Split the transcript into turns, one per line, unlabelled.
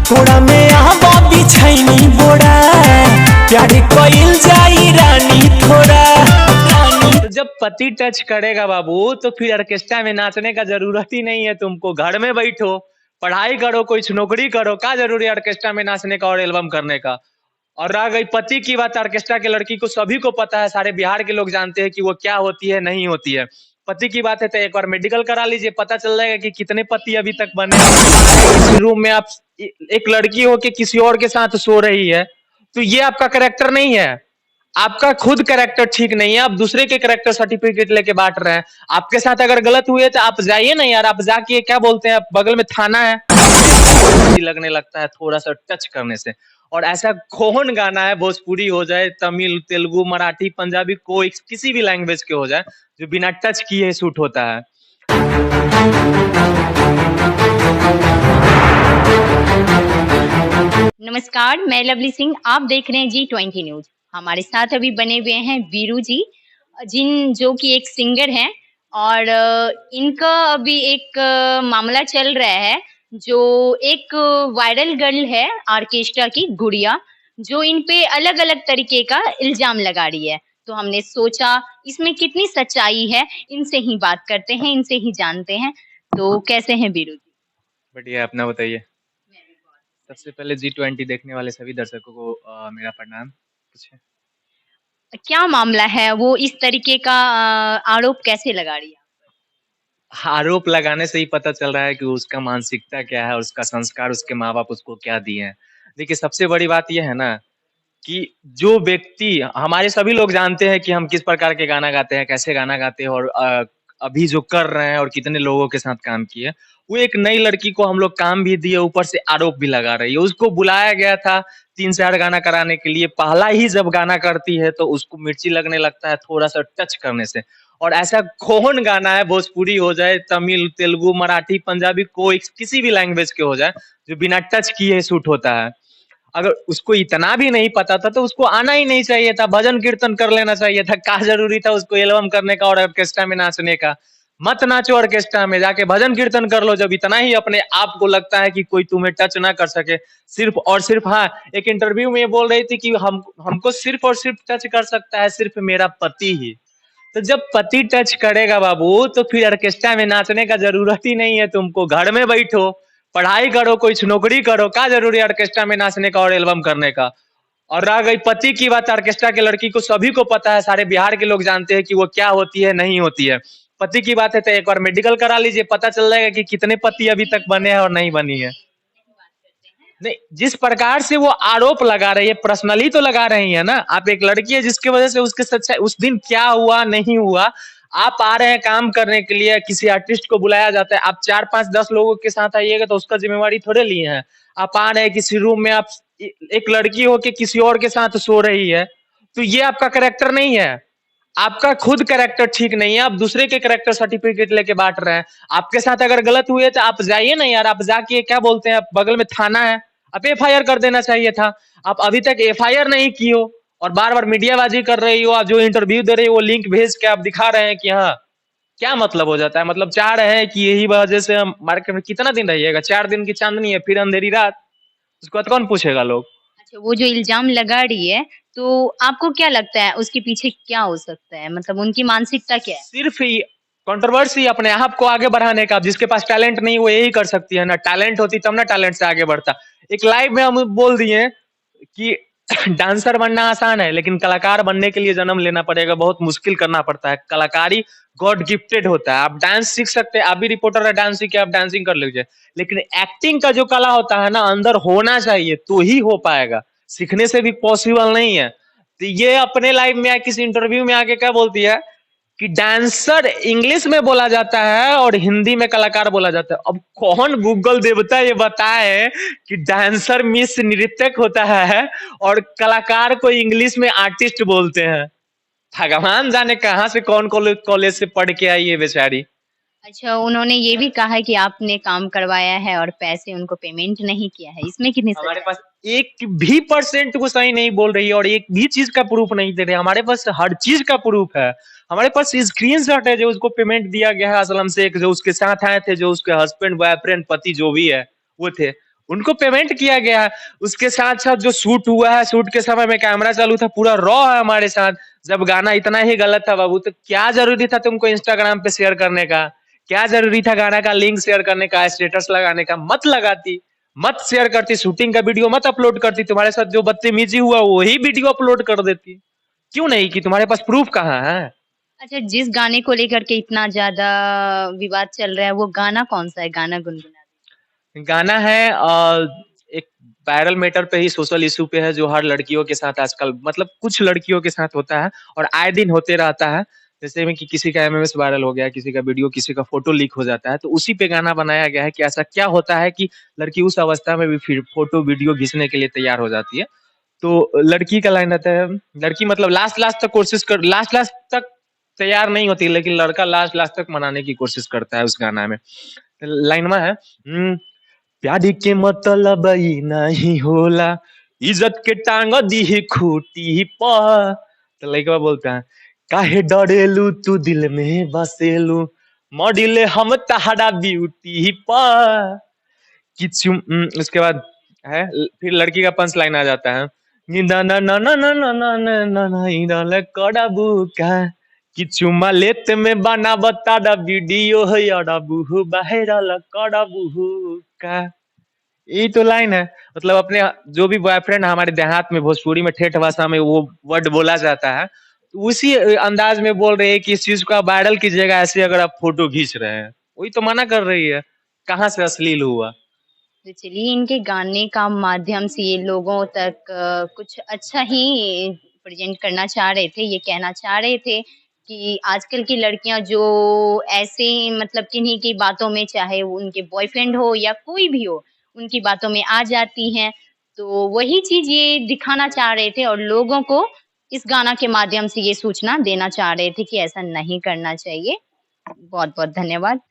थोड़ा में आवा बिछैनी बोड़ा प्यार कोइल जाई रानी थोड़ा।
तो जब पति टच करेगा बाबू तो फिर ऑर्केस्ट्रा में नाचने का जरूरत ही नहीं है तुमको। घर में बैठो, पढ़ाई करो, कुछ नौकरी करो, क्या जरूरी है ऑर्केस्ट्रा में नाचने का और एल्बम करने का। और रह गई पति की बात, ऑर्केस्ट्रा की लड़की को सभी को पता है, सारे बिहार के लोग जानते हैं कि वो क्या होती है नहीं होती है। पति की बात है तो एक बार मेडिकल करा लीजिए, पता चल जाएगा कि कितने पति अभी तक बने। इस रूम में आप एक लड़की हो के किसी और के साथ सो रही है, तो ये आपका कैरेक्टर नहीं है। आपका खुद कैरेक्टर ठीक नहीं है, आप दूसरे के कैरेक्टर सर्टिफिकेट लेके बांट रहे हैं। आपके साथ अगर गलत हुए तो आप जाइए ना यार, आप जाके क्या बोलते हैं, बगल में थाना है। लगने लगता है थोड़ा सा टच करने से। और ऐसा कौन गाना है, भोजपुरी हो जाए, तमिल, तेलुगु, मराठी, पंजाबी, कोई किसी भी लैंग्वेज के हो जाए, जो बिना टच किए शूट होता है।
नमस्कार, मैं लवली सिंह। आप देख रहे हैं G20 न्यूज। हमारे साथ अभी बने हुए हैं वीरू जी, जो कि एक सिंगर हैं और इनका अभी एक मामला चल रहा है। जो एक वायरल गर्ल है ऑर्केस्ट्रा की गुड़िया, जो इन पे अलग अलग तरीके का इल्जाम लगा रही है। तो हमने सोचा इसमें कितनी सच्चाई है, इनसे ही बात करते हैं, इनसे ही जानते हैं। तो कैसे हैं वीरू जी?
बढ़िया, अपना बताइए। सबसे पहले G20 देखने वाले सभी दर्शकों को मेरा प्रणाम। पूछे
क्या मामला है, वो इस तरीके का आरोप कैसे लगा रही है?
आरोप लगाने से ही पता चल रहा है कि उसका मानसिकता क्या है, उसका संस्कार, उसके माँ बाप उसको क्या दिए हैं। देखिए, सबसे बड़ी बात यह है ना कि जो व्यक्ति, हमारे सभी लोग जानते हैं कि हम किस प्रकार के गाना गाते हैं, कैसे गाना गाते हैं, और अभी जो कर रहे हैं और कितने लोगों के साथ काम किए। वो एक नई लड़की को हम लोग काम भी दिए, ऊपर से आरोप भी लगा रही है। उसको बुलाया गया था 3-4 गाना कराने के लिए, पहला ही जब गाना करती है तो उसको मिर्ची लगने लगता है थोड़ा सा टच करने से। और ऐसा कौन गाना है, भोजपुरी हो जाए, तमिल, तेलुगु, मराठी, पंजाबी, कोई किसी भी लैंग्वेज के हो जाए, जो बिना टच किए शूट होता है। अगर उसको इतना भी नहीं पता था तो उसको आना ही नहीं चाहिए था, भजन कीर्तन कर लेना चाहिए था। क्या जरूरी था उसको एल्बम करने का और ऑर्केस्ट्रा में नाचने का। मत नाचो ऑर्केस्ट्रा में, जाके भजन कीर्तन कर लो। जब इतना ही अपने आप को लगता है कि कोई तुम्हें टच ना कर सके, सिर्फ और सिर्फ, हाँ, एक इंटरव्यू में ये बोल रही थी कि हमको सिर्फ और सिर्फ टच कर सकता है सिर्फ मेरा पति ही। तो जब पति टच करेगा बाबू तो फिर ऑर्केस्ट्रा में नाचने का जरूरत ही नहीं है तुमको। घर में बैठो, पढ़ाई करो, कुछ नौकरी करो, क्या जरूरी है ऑर्केस्ट्रा में नाचने का और एल्बम करने का। और रह गई पति की बात, ऑर्केस्ट्रा की लड़की को सभी को पता है, सारे बिहार के लोग जानते हैं कि वो क्या होती है नहीं होती है। पति की बात है तो एक बार मेडिकल करा लीजिए, पता चल जाएगा कि कितने पति अभी तक बने हैं और नहीं बनी है। नहीं, जिस प्रकार से वो आरोप लगा रही है, पर्सनली तो लगा रही है ना। आप एक लड़की है जिसकी वजह से उसके सच्चाई, उस दिन क्या हुआ नहीं हुआ, आप आ रहे हैं काम करने के लिए, किसी आर्टिस्ट को बुलाया जाता है, आप 4-5-10 लोगों के साथ आइएगा तो उसका जिम्मेवारी थोड़े लिए हैं। आप आ रहे हैं किसी रूम में, आप एक लड़की हो के किसी और के साथ सो रही है, तो ये आपका कैरेक्टर नहीं है। आपका खुद कैरेक्टर ठीक नहीं है, आप दूसरे के कैरेक्टर सर्टिफिकेट लेके बांट रहे हैं। आपके साथ अगर गलत हुए तो आप जाइए ना यार, आप जाके क्या बोलते हैं, बगल में थाना है, आप FIR कर देना चाहिए था। आप अभी तक FIR नहीं की हो और बार बार मीडियाबाजी कर रही हो। आप जो इंटरव्यू दे रही हो वो लिंक भेज के आप दिखा रहे हैं कि हाँ, क्या मतलब हो जाता है। मतलब चाह रहे हैं कि यही वजह से हम मार्केट में कितना दिन रहिएगा, 4 दिन की चांदनी है फिर अंधेरी रात, उसके बाद कौन पूछेगा लोग।
अच्छा, वो जो इल्जाम लगा रही है, तो आपको क्या लगता है उसके पीछे क्या हो सकता है? मतलब उनकी मानसिकता क्या है?
सिर्फ ही कंट्रोवर्सी, अपने आप को आगे बढ़ाने का। जिसके पास टैलेंट नहीं वो यही कर सकती है ना, टैलेंट होती तब ना टैलेंट से आगे बढ़ता। एक लाइव में हम बोल दिए कि डांसर बनना आसान है, लेकिन कलाकार बनने के लिए जन्म लेना पड़ेगा, बहुत मुश्किल करना पड़ता है। कलाकारी गॉड गिफ्टेड होता है। आप डांस सीख सकते हैं, आप भी रिपोर्टर है, डांस सीख के आप डांसिंग कर लीजिए, लेकिन एक्टिंग का जो कला होता है ना, अंदर होना चाहिए तो ही हो पाएगा, सीखने से भी पॉसिबल नहीं है। तो ये अपने लाइव में किसी इंटरव्यू में आके क्या बोलती है कि डांसर इंग्लिश में बोला जाता है और हिंदी में कलाकार बोला जाता है। अब कौन गूगल देवता ये बताए कि डांसर मिस नृत्यक होता है और कलाकार को इंग्लिश में आर्टिस्ट बोलते हैं। भगवान जाने कहाँ से कौन कॉलेज से पढ़ के आई है बेचारी।
अच्छा, उन्होंने ये भी कहा है कि आपने काम करवाया है और पैसे उनको पेमेंट नहीं किया है। इसमें कितनी
हमारे
सच्चाई?
पास 1% को सही नहीं बोल रही है और एक भी चीज का प्रूफ नहीं दे रहे। हमारे पास हर चीज का प्रूफ है। हमारे पास स्क्रीनशॉट है जो उसको पेमेंट दिया गया है असलम से, जो उसके साथ आए थे, जो उसके हस्बैंड, बॉयफ्रेंड, पति जो भी है वो थे, उनको पेमेंट किया गया है। उसके साथ साथ जो शूट हुआ है, शूट के समय में कैमरा चालू था, पूरा रॉ है हमारे साथ। जब गाना इतना ही गलत था बाबू, तो क्या जरूरी था तुमको इंस्टाग्राम पे शेयर करने का? क्या जरूरी था गाना का लिंक शेयर करने का, स्टेटस लगाने का? मत लगाती, मत शेयर करती, शूटिंग का वीडियो मत अपलोड करती। तुम्हारे साथ जो बदतमीजी हुआ वही वीडियो अपलोड कर देती। क्यों नहीं की? तुम्हारे पास प्रूफ कहाँ है?
अच्छा, जिस गाने को लेकर के इतना ज्यादा विवाद चल रहा है, वो गाना कौन सा है? गाना गुनगुना दीजिए।
गाना है एक वायरल मैटर पे ही, सोशल इशू पे है, जो हर लड़कियों के साथ आजकल, मतलब कुछ लड़कियों के साथ होता है और आए दिन होते रहता है। जैसे में कि किसी का एमएमएस वायरल हो गया, किसी का वीडियो, किसी का फोटो लीक हो जाता है, तो उसी पे गाना बनाया गया है कि ऐसा क्या होता है कि लड़की उस अवस्था में भी फिर फोटो वीडियो खींचने के लिए तैयार हो जाती है। तो लड़की का लाइन रहता है, लड़की मतलब लास्ट लास्ट तक कोशिश कर, लास्ट लास्ट तक तैयार नहीं होती, लेकिन लड़का लास्ट लास्ट तक मनाने की कोशिश करता है उस गाना में। लाइन में है, प्यारी के मतलब ई नहीं होला, इज्जत के टांग दी खूटी पर। तो लड़का बोलता है, काहे डरेलू तू दिल में बसेलू, मॉडिले हम तहरा ब्यूटी पर। उसके बाद है, फिर लड़की का पंच लाइन आ जाता है, ना ना ना ना ना ना ना ना ना ना इधर कड़ा बुका, कि चुम्मा लेते में बना बता दा वीडियो है यारा बुहु बाहर कड़ा बुहु का। यही तो लाइन है। मतलब अपने जो भी बॉयफ्रेंड हमारे देहात में भोजपुरी में ठेठ भाषा में वो वर्ड बोला जाता है, तो उसी अंदाज में बोल रहे हैं कि इस चीज को आप वायरल कीजिएगा ऐसे, अगर आप फोटो खींच रहे हैं। वही तो मना कर रही है, कहाँ से अश्लील हुआ?
तो चलिए, इनके गाने का माध्यम से ये लोगों तक कुछ अच्छा ही प्रेजेंट करना चाह रहे थे, ये कहना चाह रहे थे कि आजकल की लड़कियां जो ऐसे मतलब किन्हीं की बातों में, चाहे वो उनके बॉयफ्रेंड हो या कोई भी हो, उनकी बातों में आ जाती हैं। तो वही चीज ये दिखाना चाह रहे थे और लोगों को इस गाना के माध्यम से ये सूचना देना चाह रहे थे कि ऐसा नहीं करना चाहिए। बहुत बहुत धन्यवाद।